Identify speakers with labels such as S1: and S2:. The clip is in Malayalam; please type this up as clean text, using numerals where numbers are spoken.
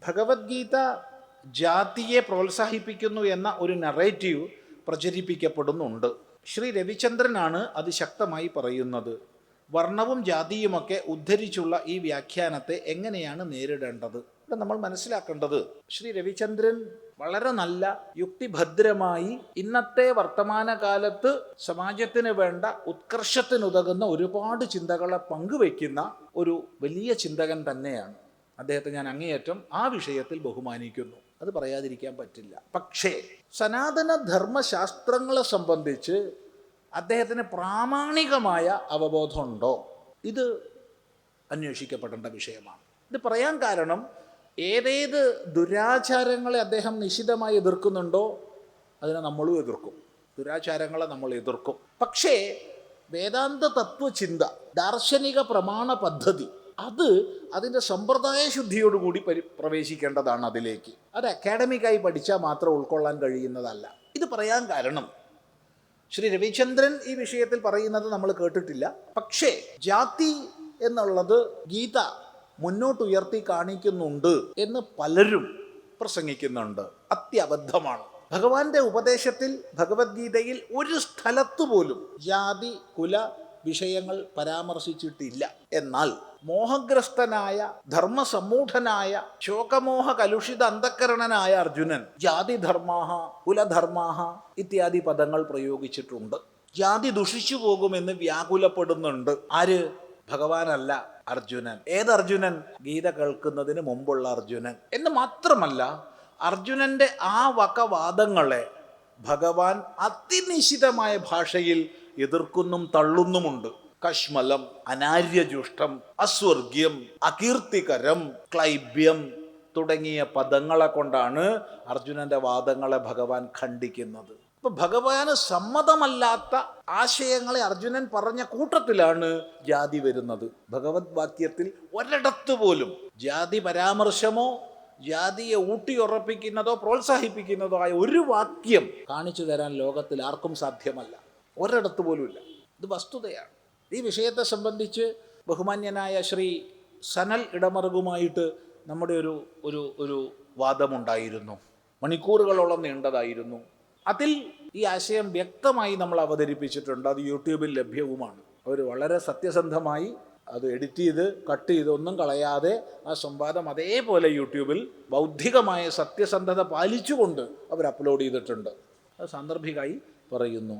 S1: ഭഗവത്ഗീത ജാതിയെ പ്രോത്സാഹിപ്പിക്കുന്നു എന്ന ഒരു നറേറ്റീവ് പ്രചരിപ്പിക്കപ്പെടുന്നുണ്ട്. ശ്രീ രവിചന്ദ്രനാണ് അത് ശക്തമായി പറയുന്നത്. വർണ്ണവും ജാതിയുമൊക്കെ ഉദ്ധരിച്ചുള്ള ഈ വ്യാഖ്യാനത്തെ എങ്ങനെയാണ് നേരിടേണ്ടത്? ഇവിടെ നമ്മൾ മനസ്സിലാക്കേണ്ടത്, ശ്രീ രവിചന്ദ്രൻ വളരെ നല്ല യുക്തിഭദ്രമായി ഇന്നത്തെ വർത്തമാനകാലത്ത് സമാജത്തിന് വേണ്ട ഉത്കർഷത്തിനുതകുന്ന ഒരുപാട് ചിന്തകളെ പങ്കുവയ്ക്കുന്ന ഒരു വലിയ ചിന്തകൻ തന്നെയാണ്. അദ്ദേഹത്തെ ഞാൻ അങ്ങേയറ്റം ആ വിഷയത്തിൽ ബഹുമാനിക്കുന്നു, അത് പറയാതിരിക്കാൻ പറ്റില്ല. പക്ഷേ സനാതന ധർമ്മശാസ്ത്രങ്ങളെ സംബന്ധിച്ച് അദ്ദേഹത്തിന് പ്രാമാണികമായ അവബോധമുണ്ടോ? ഇത് അന്വേഷിക്കപ്പെടേണ്ട വിഷയമാണ്. ഇത് പറയാൻ കാരണം, ഏതേത് ദുരാചാരങ്ങളെ അദ്ദേഹം നിശിതമായി എതിർക്കുന്നുണ്ടോ അതിനെ നമ്മളും എതിർക്കും. ദുരാചാരങ്ങളെ നമ്മൾ എതിർക്കും. പക്ഷേ വേദാന്ത തത്വചിന്ത, ദാർശനിക പ്രമാണ പദ്ധതി, അത് അതിൻ്റെ സമ്പ്രദായ ശുദ്ധിയോടുകൂടി പ്രവേശിക്കേണ്ടതാണ് അതിലേക്ക്. അത് അക്കാഡമിക്കായി പഠിച്ചാൽ മാത്രം ഉൾക്കൊള്ളാൻ കഴിയുന്നതല്ല. ഇത് പറയാൻ കാരണം, ശ്രീ രവിചന്ദ്രൻ ഈ വിഷയത്തിൽ പറയുന്നത് നമ്മൾ കേട്ടിട്ടില്ല. പക്ഷേ ജാതി എന്നുള്ളത് ഗീത മുന്നോട്ടുയർത്തി കാണിക്കുന്നുണ്ട് എന്ന് പലരും പ്രസംഗിക്കുന്നുണ്ട്. അത്യബദ്ധമാണ്. ഭഗവാന്റെ ഉപദേശത്തിൽ, ഭഗവത്ഗീതയിൽ ഒരു സ്ഥലത്ത് പോലും ജാതി കുല വിഷയങ്ങൾ പരാമർശിച്ചിട്ടില്ല. എന്നാൽ മോഹഗ്രസ്തനായ ധർമ്മസമ്മൂഢനായ ശോകമോഹ കലുഷിത അന്ധക്കരണനായ അർജുനൻ ജാതിധർമാഹ കുലധർമാഹ ഇത്യാദി പദങ്ങൾ പ്രയോഗിച്ചിട്ടുണ്ട്. ജാതി ദുഷിച്ചു പോകുമെന്ന് വ്യാകുലപ്പെടുന്നുണ്ട്. ആര്? ഭഗവാനല്ല, അർജുനൻ. ഏതർജുനൻ? ഗീത കേൾക്കുന്നതിന് മുമ്പുള്ള അർജുനൻ. എന്ന് മാത്രമല്ല, അർജുനന്റെ ആ വകവാദങ്ങളെ ഭഗവാൻ അതിനിശിതമായ ഭാഷയിൽ എതിർക്കുന്നും തള്ളുന്നുമുണ്ട്. കശ്മലം, അനാര്യജുഷ്ടം, അസ്വർഗ്യം, അകീർത്തികരം, ക്ലൈബ്യം തുടങ്ങിയ പദങ്ങളെ കൊണ്ടാണ് അർജുനന്റെ വാദങ്ങളെ ഭഗവാൻ ഖണ്ഡിക്കുന്നത്. അപ്പൊ ഭഗവാന് സമ്മതമല്ലാത്ത ആശയങ്ങളെ അർജുനൻ പറഞ്ഞ കൂട്ടത്തിലാണ് ജാതി വരുന്നത്. ഭഗവത് വാക്യത്തിൽ ഒരിടത്ത് പോലും ജാതി പരാമർശമോ ജാതിയെ ഊട്ടിയുറപ്പിക്കുന്നതോ പ്രോത്സാഹിപ്പിക്കുന്നതോ ആയ ഒരു വാക്യം കാണിച്ചു തരാൻ ലോകത്തിൽ ആർക്കും സാധ്യമല്ല. ഒരിടത്ത് പോലുമില്ല. ഇത് വസ്തുതയാണ്. ഈ വിഷയത്തെ സംബന്ധിച്ച് ബഹുമാന്യനായ ശ്രീ സനൽ ഇടമറുകുമായിട്ട് നമ്മുടെ ഒരു വാദമുണ്ടായിരുന്നു. മണിക്കൂറുകളോളം നീണ്ടതായിരുന്നു. അതിൽ ഈ ആശയം വ്യക്തമായി നമ്മൾ അവതരിപ്പിച്ചിട്ടുണ്ട്. അത് യൂട്യൂബിൽ ലഭ്യവുമാണ്. അവർ വളരെ സത്യസന്ധമായി അത് എഡിറ്റ് ചെയ്ത് കട്ട് ചെയ്ത് ഒന്നും കളയാതെ ആ സംവാദം അതേപോലെ യൂട്യൂബിൽ ബൗദ്ധികമായ സത്യസന്ധത പാലിച്ചുകൊണ്ട് അവർ അപ്ലോഡ് ചെയ്തിട്ടുണ്ട്. അത് സാന്ദർഭികമായി പറയുന്നു.